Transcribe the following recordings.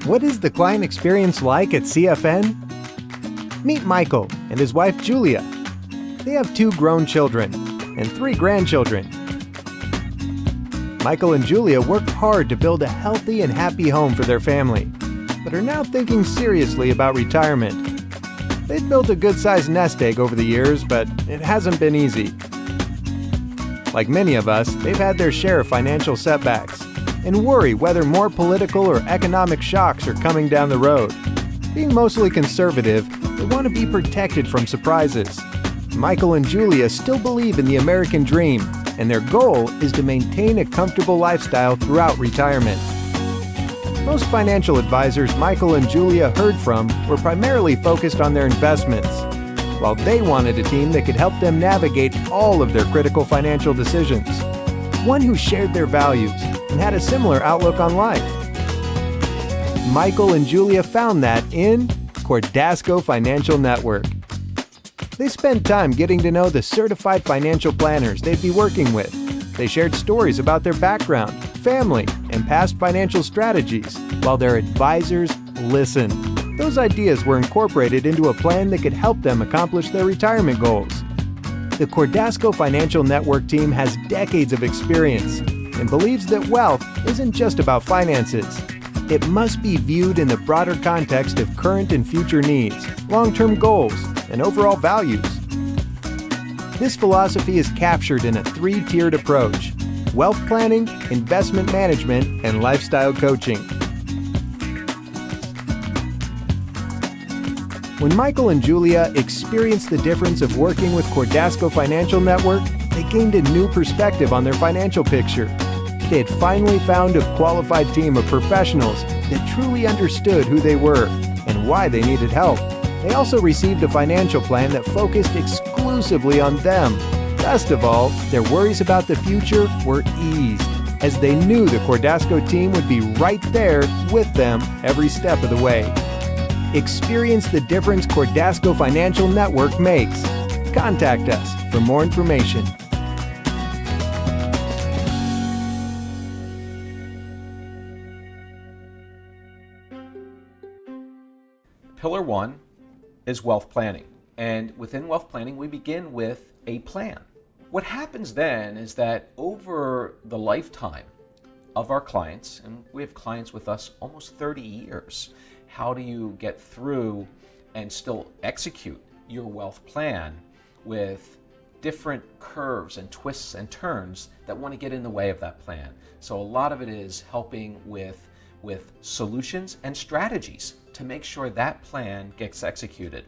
What is the client experience like at CFN? Meet Michael and his wife Julia. They have 2 grown children and 3 grandchildren. Michael and Julia worked hard to build a healthy and happy home for their family, but are now thinking seriously about retirement. They've built a good-sized nest egg over the years, but it hasn't been easy. Like many of us, they've had their share of financial setbacks and worry whether more political or economic shocks are coming down the road. Being mostly conservative, they want to be protected from surprises. Michael and Julia still believe in the American dream, and their goal is to maintain a comfortable lifestyle throughout retirement. Most financial advisors Michael and Julia heard from were primarily focused on their investments, while they wanted a team that could help them navigate all of their critical financial decisions. One who shared their values and had a similar outlook on life. Michael and Julia found that in Cordasco Financial Network. They spent time getting to know the certified financial planners they'd be working with. They shared stories about their background, family, and past financial strategies, while their advisors listened. Those ideas were incorporated into a plan that could help them accomplish their retirement goals. The Cordasco Financial Network team has decades of experience and believes that wealth isn't just about finances. It must be viewed in the broader context of current and future needs, long-term goals, and overall values. This philosophy is captured in a 3-tiered approach: wealth planning, investment management, and lifestyle coaching. When Michael and Julia experienced the difference of working with Cordasco Financial Network, they gained a new perspective on their financial picture. They had finally found a qualified team of professionals that truly understood who they were and why they needed help. They also received a financial plan that focused exclusively on them. Best of all, their worries about the future were eased, as they knew the Cordasco team would be right there with them every step of the way. Experience the difference Cordasco Financial Network makes. Contact us for more information. Pillar 1 is wealth planning. And within wealth planning, we begin with a plan. What happens then is that over the lifetime of our clients, and we have clients with us almost 30 years, how do you get through and still execute your wealth plan with different curves and twists and turns that want to get in the way of that plan? So a lot of it is helping with solutions and strategies to make sure that plan gets executed.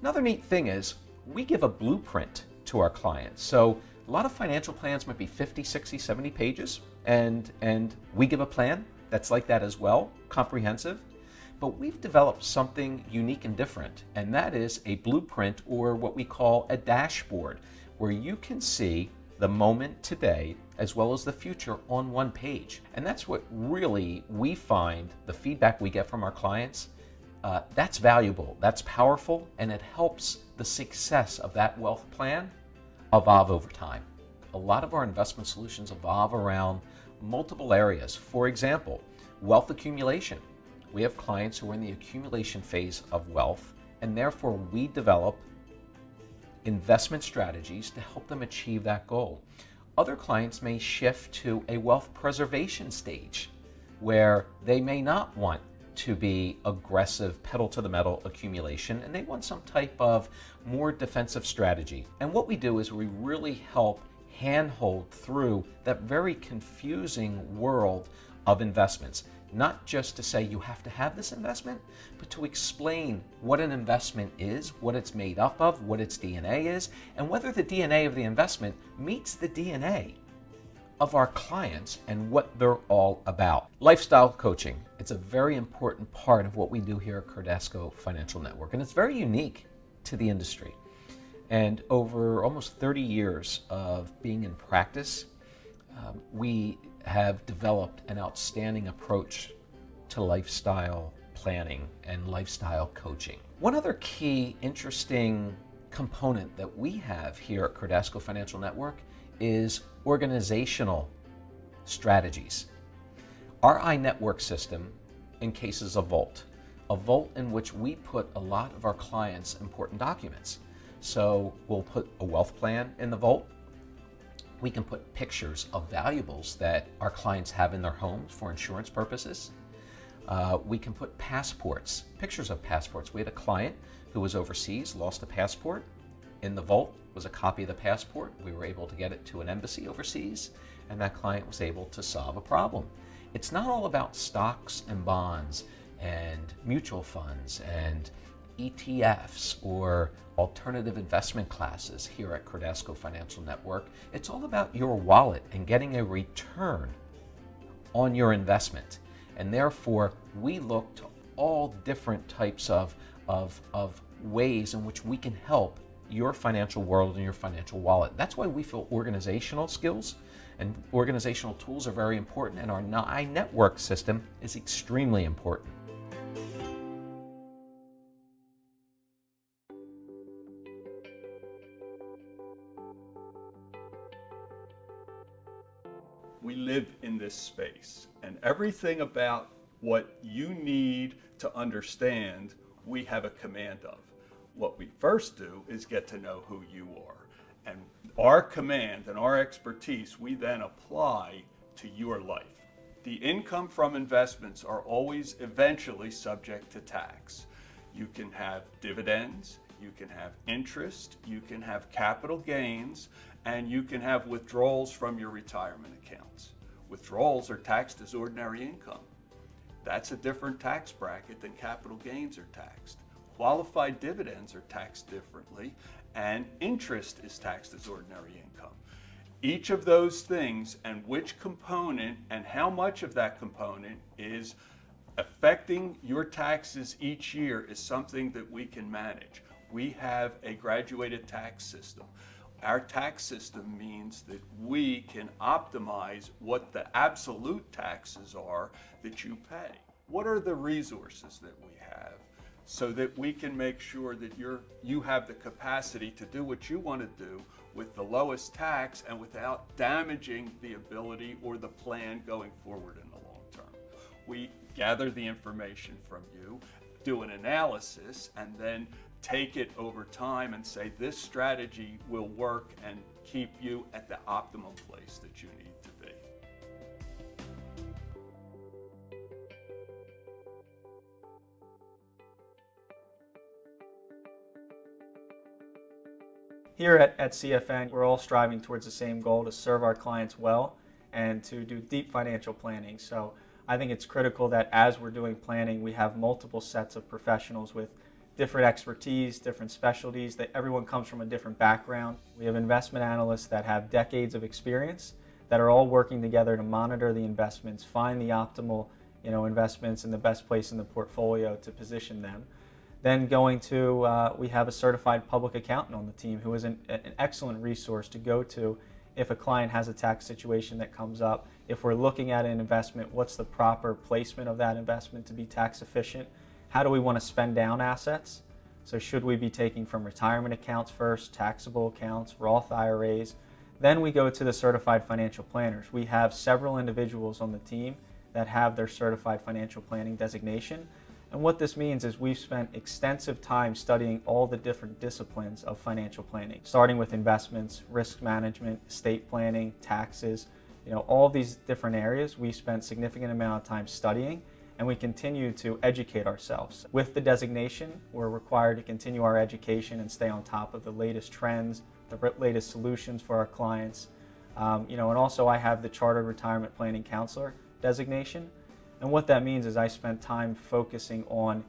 Another neat thing is we give a blueprint to our clients. So a lot of financial plans might be 50, 60, 70 pages, and we give a plan that's like that as well, comprehensive. But we've developed something unique and different, and that is a blueprint, or what we call a dashboard, where you can see the moment today as well as the future on one page. And that's what really we find, the feedback we get from our clients, that's valuable, that's powerful, and it helps the success of that wealth plan evolve over time. A lot of our investment solutions evolve around multiple areas. For example, wealth accumulation. We have clients who are in the accumulation phase of wealth, and therefore we develop investment strategies to help them achieve that goal. Other clients may shift to a wealth preservation stage where they may not want to be aggressive pedal to the metal accumulation, and they want some type of more defensive strategy. And what we do is we really help handhold through that very confusing world of investments. Not just to say you have to have this investment, but to explain what an investment is, what it's made up of, what its DNA is, and whether the DNA of the investment meets the DNA of our clients and what they're all about. Lifestyle coaching. It's a very important part of what we do here at Cordasco Financial Network, and it's very unique to the industry. And over almost 30 years of being in practice, we have developed an outstanding approach to lifestyle planning and lifestyle coaching. One other key interesting component that we have here at Cordasco Financial Network is organizational strategies. Our iNetwork system in cases of a vault in which we put a lot of our clients' important documents. So we'll put a wealth plan in the vault. We can put pictures of valuables that our clients have in their homes for insurance purposes. We can put passports, pictures of passports. We had a client who was overseas, lost a passport. In the vault was a copy of the passport. We were able to get it to an embassy overseas, and that client was able to solve a problem. It's not all about stocks and bonds and mutual funds and ETFs or alternative investment classes here at Cordasco Financial Network. It's all about your wallet and getting a return on your investment. And therefore, we look to all different types of ways in which we can help your financial world and your financial wallet. That's why we feel organizational skills and organizational tools are very important, and our network system is extremely important. We live in this space, and everything about what you need to understand, we have a command of. What we first do is get to know who you are. And our command and our expertise, we then apply to your life. The income from investments are always eventually subject to tax. You can have dividends, you can have interest, you can have capital gains, and you can have withdrawals from your retirement accounts. Withdrawals are taxed as ordinary income. That's a different tax bracket than capital gains are taxed. Qualified dividends are taxed differently, and interest is taxed as ordinary income. Each of those things and which component and how much of that component is affecting your taxes each year is something that we can manage. We have a graduated tax system. Our tax system means that we can optimize what the absolute taxes are that you pay. What are the resources that we have so that we can make sure that you have the capacity to do what you want to do with the lowest tax and without damaging the ability or the plan going forward in the long term? We gather the information from you, do an analysis, and then take it over time and say this strategy will work and keep you at the optimum place that you need to be. Here at CFN, we're all striving towards the same goal, to serve our clients well and to do deep financial planning. So I think it's critical that as we're doing planning, we have multiple sets of professionals with different expertise, different specialties, that everyone comes from a different background. We have investment analysts that have decades of experience that are all working together to monitor the investments, find the optimal investments and the best place in the portfolio to position them. Then we have a certified public accountant on the team who is an excellent resource to go to if a client has a tax situation that comes up. If we're looking at an investment, what's the proper placement of that investment to be tax efficient? How do we want to spend down assets? So should we be taking from retirement accounts first, taxable accounts, Roth IRAs? Then we go to the certified financial planners. We have several individuals on the team that have their certified financial planning designation. And what this means is we've spent extensive time studying all the different disciplines of financial planning, starting with investments, risk management, estate planning, taxes, all these different areas. We spent significant amount of time studying, and we continue to educate ourselves. With the designation, we're required to continue our education and stay on top of the latest trends, the latest solutions for our clients. And also I have the Chartered Retirement Planning Counselor designation. And what that means is I spent time focusing on,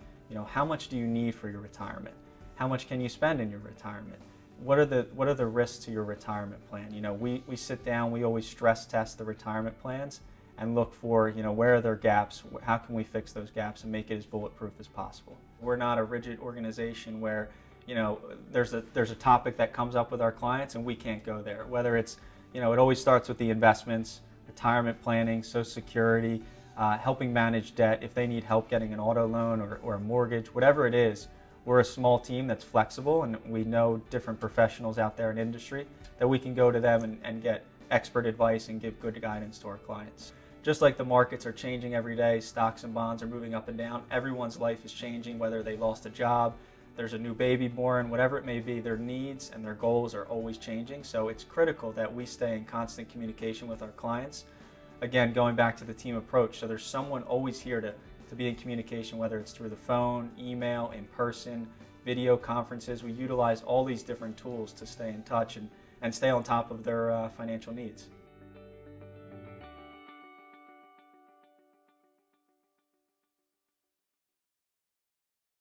how much do you need for your retirement? How much can you spend in your retirement? What are the risks to your retirement plan? We sit down, we always stress test the retirement plans and look for, where are there gaps? How can we fix those gaps and make it as bulletproof as possible? We're not a rigid organization where, there's a topic that comes up with our clients and we can't go there. Whether it's, it always starts with the investments, retirement planning, Social Security, helping manage debt, if they need help getting an auto loan or a mortgage, whatever it is. We're a small team that's flexible, and we know different professionals out there in industry that we can go to them and get expert advice and give good guidance to our clients. just like the markets are changing every day, stocks and bonds are moving up and down, everyone's life is changing, whether they lost a job, there's a new baby born, whatever it may be, their needs and their goals are always changing. So it's critical that we stay in constant communication with our clients. Again, going back to the team approach, so there's someone always here to be in communication, whether it's through the phone, email, in person, video conferences. We utilize all these different tools to stay in touch and stay on top of their financial needs.